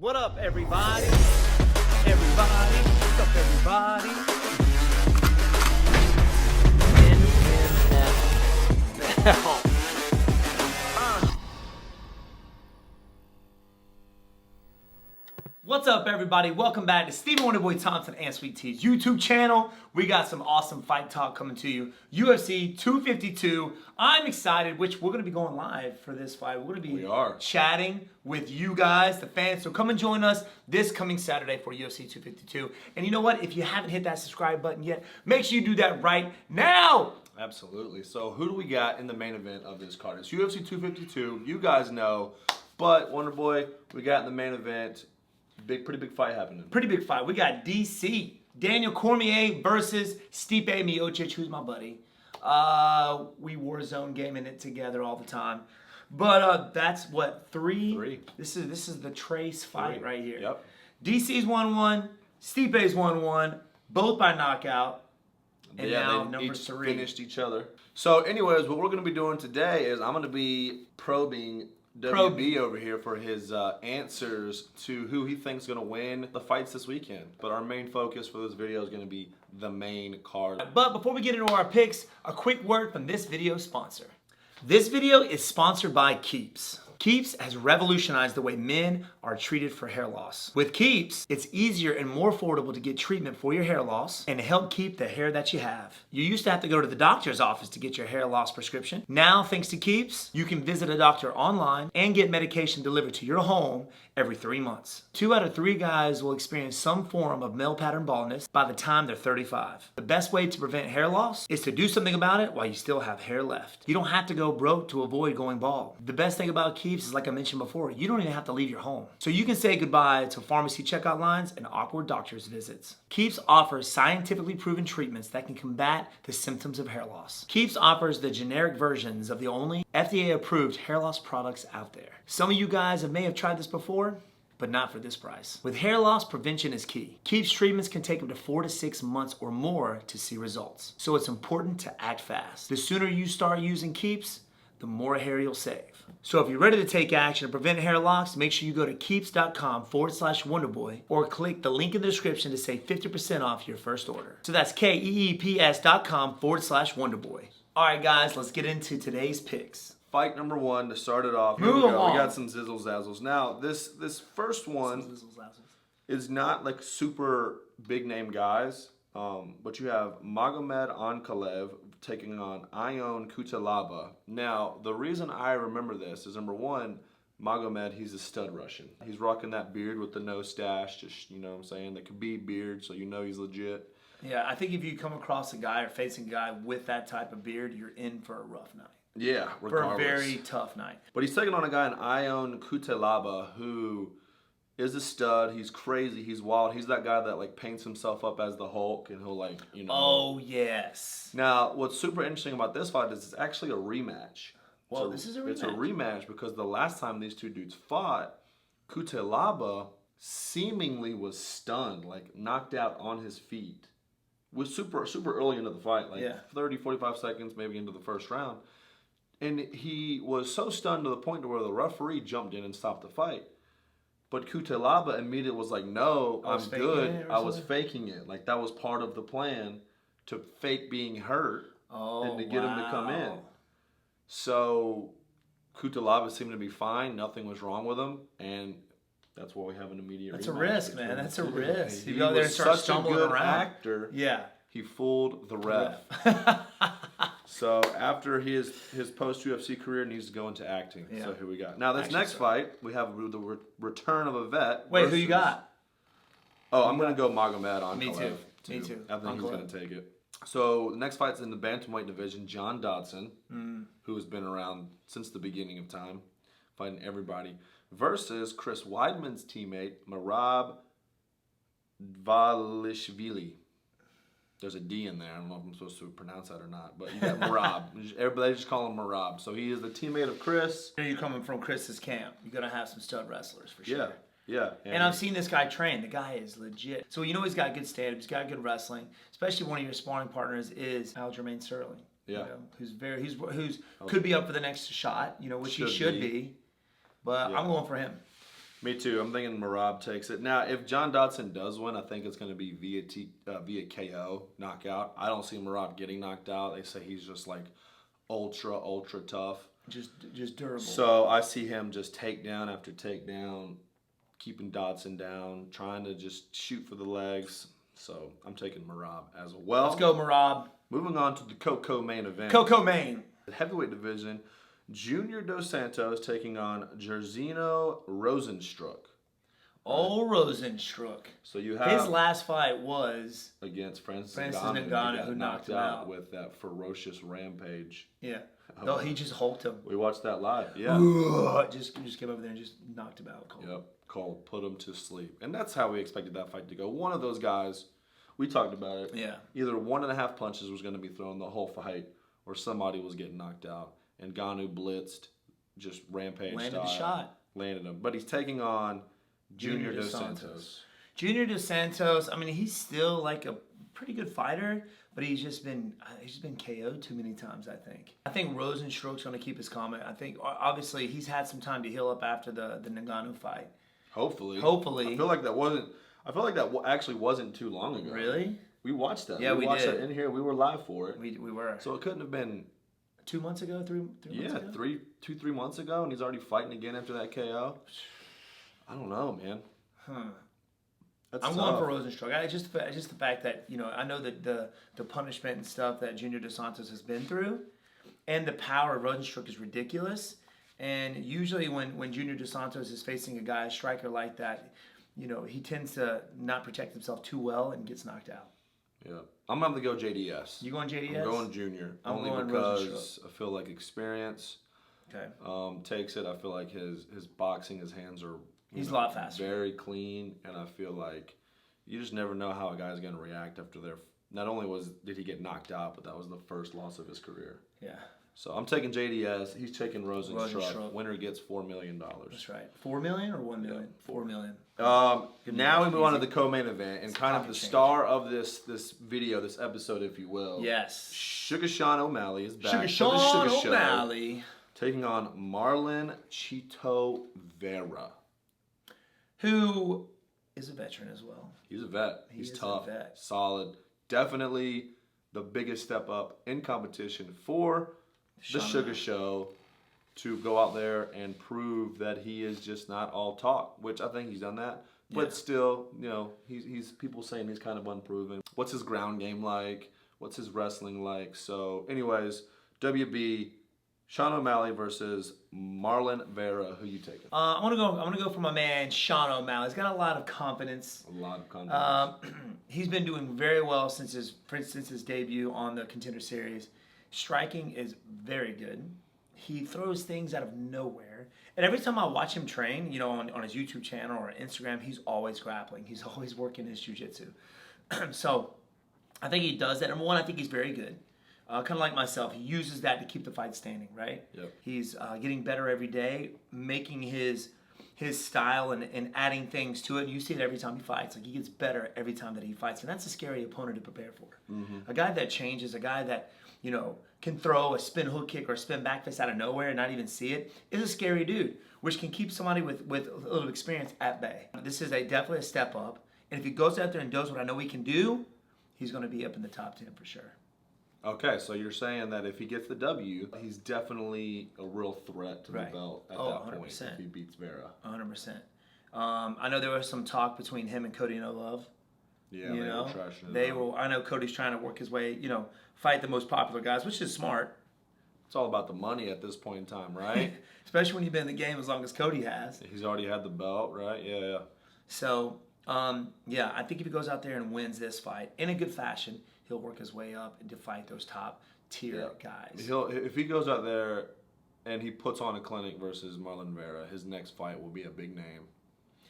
What up, everybody? Everybody, what's up, everybody? What's up, everybody? Welcome back to Stephen Wonderboy Thompson and Sweet Tea's YouTube channel. We got some awesome fight talk coming to you. UFC 252. I'm excited, which we're going to be going live for this fight. We're going to be chatting with you guys, the fans. So come and join us this coming Saturday for UFC 252. And you know what? If you haven't hit that subscribe button yet, make sure you do that right now. Absolutely. So who do we got in the main event of this card? It's UFC 252. You guys know. But, Wonderboy, we got in the main event. Pretty big fight happening. Pretty big fight. We got DC. Daniel Cormier versus Stipe Miocic, who's my buddy. We Warzone gaming it together all the time. But that's what, three? This is the Trace fight right here. Yep. DC's 1-1. Stipe's 1-1. Both by knockout. And now number 3. Finished each other. So anyways, what we're going to be doing today is I'm going to be probing WB over here for his answers to who he thinks is going to win the fights this weekend. But our main focus for this video is going to be the main card. But before we get into our picks, a quick word from this video's sponsor. This video is sponsored by Keeps. Keeps has revolutionized the way men are treated for hair loss. With Keeps, it's easier and more affordable to get treatment for your hair loss and to help keep the hair that you have. You used to have to go to the doctor's office to get your hair loss prescription. Now, thanks to Keeps, you can visit a doctor online and get medication delivered to your home every 3 months. 2 out of 3 guys will experience some form of male pattern baldness by the time they're 35. The best way to prevent hair loss is to do something about it while you still have hair left. You don't have to go broke to avoid going bald. The best thing about Keeps is, like I mentioned before, you don't even have to leave your home. So you can say goodbye to pharmacy checkout lines and awkward doctor's visits. Keeps offers scientifically proven treatments that can combat the symptoms of hair loss. Keeps offers the generic versions of the only FDA-approved hair loss products out there. Some of you guys may have tried this before, but not for this price. With hair loss, prevention is key. Keeps treatments can take up to 4 to 6 months or more to see results. So it's important to act fast. The sooner you start using Keeps, the more hair you'll save. So if you're ready to take action and prevent hair loss, make sure you go to keeps.com/Wonderboy or click the link in the description to save 50% off your first order. So that's keeps.com/Wonderboy. All right, guys, let's get into today's picks. Fight number 1 to start it off. Move along. We got some zizzle zazzles. Now, this first one is not like super big name guys, but you have Magomed Ankalaev taking on Ion Cutelaba. Now, the reason I remember this is, number 1, Magomed, he's a stud Russian. He's rocking that beard with the no stash, just, you know what I'm saying, that could be beard, so you know he's legit. Yeah, I think if you come across a guy or facing a guy with that type of beard, you're in for a rough night. Yeah, regardless. For a very tough night. But he's taking on a guy in Ion Cutelaba who is a stud. He's crazy. He's wild. He's that guy that like paints himself up as the Hulk and he'll like, you know. Oh, yes. Now, what's super interesting about this fight is it's actually a rematch. Well, this is a rematch. It's a rematch because the last time these two dudes fought, Cutelaba seemingly was stunned, like knocked out on his feet. Was super early into the fight, like 30, 45 seconds maybe into the first round. And he was so stunned to the point to where the referee jumped in and stopped the fight. But Cutelaba immediately was like, no, I'm good. I was faking it. Like, that was part of the plan, to fake being hurt and to get him to come in. So Cutelaba seemed to be fine. Nothing was wrong with him. And that's why we have an immediate That's rematch. A risk, man. That's a risk. He you go there and start such stumbling a good around. actor. Yeah. He fooled the ref. So after his post-UFC career, needs to go into acting. Yeah. So here we got. Now this next fight, we have the return of a vet. Wait, who you got? Oh, I'm going to go Magomed on Me too. Me too. I think he's going to take it. So the next fight's in the Bantamweight division. John Dodson, who has been around since the beginning of time, fighting everybody, versus Chris Weidman's teammate, Merab Dvalishvili. There's a D in there. I don't know if I'm supposed to pronounce that or not. But you got Merab. Everybody just call him Merab. So he is the teammate of Chris. You're coming from Chris's camp. You're going to have some stud wrestlers for sure. Yeah. And I've seen this guy train. The guy is legit. So you know he's got good stand-up. He's got good wrestling. Especially one of your sparring partners is Aljamain Sterling. Yeah. You know, who's could be up for the next shot, you know, which he should be. But I'm going for him. Me too. I'm thinking Merab takes it. Now, if John Dodson does win, I think it's going to be via KO, knockout. I don't see Merab getting knocked out. They say he's just like ultra tough. Just durable. So I see him just takedown after takedown, keeping Dodson down, trying to just shoot for the legs. So I'm taking Merab as well. Let's go, Merab. Moving on to the CoMain event. CoMain. The heavyweight division, Junior Dos Santos taking on Jairzinho Rozenstruik. Old Rozenstruik. So you have his last fight was against Francis Ngannou, who knocked him out with that ferocious rampage. Yeah. No, he just hulked him. We watched that live. Yeah. Just came over there and just knocked him out. Cold. Yep. Cold. Put him to sleep. And that's how we expected that fight to go. One of those guys, we talked about it. Yeah. Either 1.5 punches was going to be thrown the whole fight, or somebody was getting knocked out. And Ngannou blitzed, just rampage Landed style. the shot. Landed him. But he's taking on Junior Dos Santos. Junior Dos Santos, I mean, he's still like a pretty good fighter, but he's just been KO'd too many times, I think. I think Rozenstruik's going to keep his calm. I think, obviously, he's had some time to heal up after the Ngannou fight. Hopefully. Hopefully. I feel like that actually wasn't too long ago. Really? We watched that. Yeah, we watched did. that in here. We were live for it. We were. So it couldn't have been 2 months ago, three months ago? 3 months ago, and he's already fighting again after that KO. I don't know, man. I'm going for Rozenstruik. Just the fact that, I know that the punishment and stuff that Junior Dos Santos has been through, and the power of Rozenstruik is ridiculous. And usually when Junior Dos Santos is facing a striker like that, he tends to not protect himself too well and gets knocked out. Yeah. I'm going to go JDS. You going JDS? I'm going Junior. I'm only going because I feel like experience okay. Takes it. I feel like his boxing, his hands are he's a lot faster. Very clean, and I feel like you just never know how a guy's going to react after not only did he get knocked out, but that was the first loss of his career. Yeah. So I'm taking JDS. He's taking Rozenstruik. Winner gets $4 million. That's right. 4 million or 1 million? Yeah. 4 million. Now we move on to the co-main event and kind of the star of this video, this episode, if you will. Yes. Sugar Sean O'Malley is back. Sugar O'Malley. Taking on Marlon Chito Vera. Who is a veteran as well. He's a vet. He's tough. Solid. Definitely the biggest step up in competition for the Sugar Show to go out there and prove that he is just not all talk, which I think he's done that. But still, he's people saying he's kind of unproven. What's his ground game like? What's his wrestling like? So, anyways, WB, Sean O'Malley versus Marlon Vera. Who you taking? I'm gonna go for my man Sean O'Malley. He's got a lot of confidence. He's been doing very well since his debut on the Contender Series. Striking is very good. He throws things out of nowhere. And every time I watch him train, on his YouTube channel or Instagram, he's always grappling. He's always working his jiu-jitsu. So I think he does that. Number one, I think he's very good. Kind of like myself, he uses that to keep the fight standing, right? Yep. He's getting better every day, making his style and adding things to it. You see it every time he fights. Like, he gets better every time that he fights. And that's a scary opponent to prepare for. Mm-hmm. A guy that changes, a guy that, can throw a spin hook kick or a spin back fist out of nowhere and not even see it, is a scary dude, which can keep somebody with a little experience at bay. This is definitely a step up. And if he goes out there and does what I know he can do, he's going to be up in the top 10 for sure. Okay, so you're saying that if he gets the W, he's definitely a real threat to the belt at that 100%. Point if he beats Vera. 100%. I know there was some talk between him and Cody No Love. Yeah, they were trashing it. I know Cody's trying to work his way, fight the most popular guys, which is smart. It's all about the money at this point in time, right? Especially when you've been in the game as long as Cody has. He's already had the belt, right? Yeah. So, I think if he goes out there and wins this fight in a good fashion, he'll work his way up and to fight those top tier guys. If he goes out there and he puts on a clinic versus Marlon Vera, his next fight will be a big name.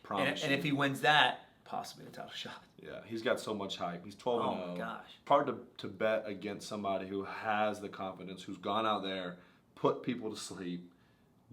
Promise. And if he wins that, possibly a title shot. Yeah, he's got so much hype. He's 12-0. Oh my gosh. Hard to bet against somebody who has the confidence, who's gone out there, put people to sleep,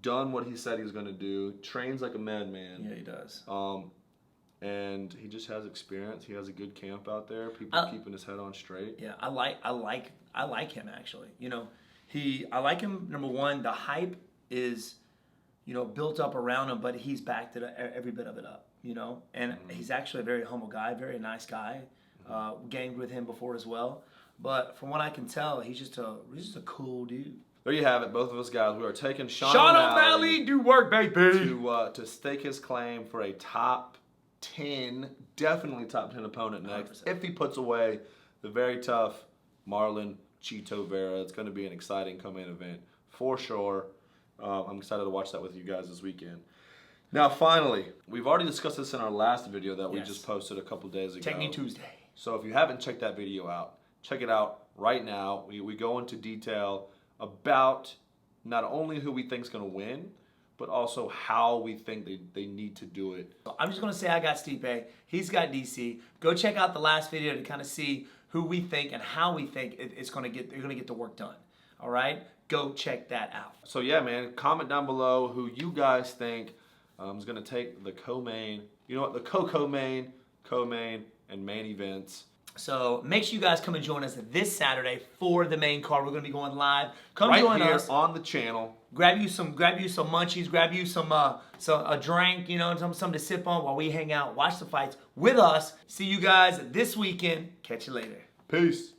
done what he said he was going to do, trains like a madman. Yeah, he does. And he just has experience. He has a good camp out there. People keeping his head on straight. Yeah, I like him actually. I like him. Number one, the hype is built up around him, but he's backed it every bit of it up, And he's actually a very humble guy, very nice guy. Gamed with him before as well. But from what I can tell, he's just a cool dude. There you have it, both of us guys. We are taking Sean O'Malley, do work, baby. To stake his claim for a top 10, definitely top 10 opponent next. 100%. If he puts away the very tough Marlon Chito Vera, it's going to be an exciting CoMain event for sure. I'm excited to watch that with you guys this weekend. Now, finally, we've already discussed this in our last video that we just posted a couple days ago. Technique Tuesday. So if you haven't checked that video out, check it out right now. We go into detail about not only who we think is going to win, but also how we think they need to do it. I'm just going to say I got Stipe. He's got DC. Go check out the last video to kind of see who we think and how we think they're going to get the work done. All right? Go check that out. So yeah, man, comment down below who you guys think is going to take the CoMain, the CoMain, and main events. So make sure you guys come and join us this Saturday for the main card. We're going to be going live. Come right join here us on the channel. Grab you some munchies. Grab you a drink. Something to sip on while we hang out. Watch the fights with us. See you guys this weekend. Catch you later. Peace.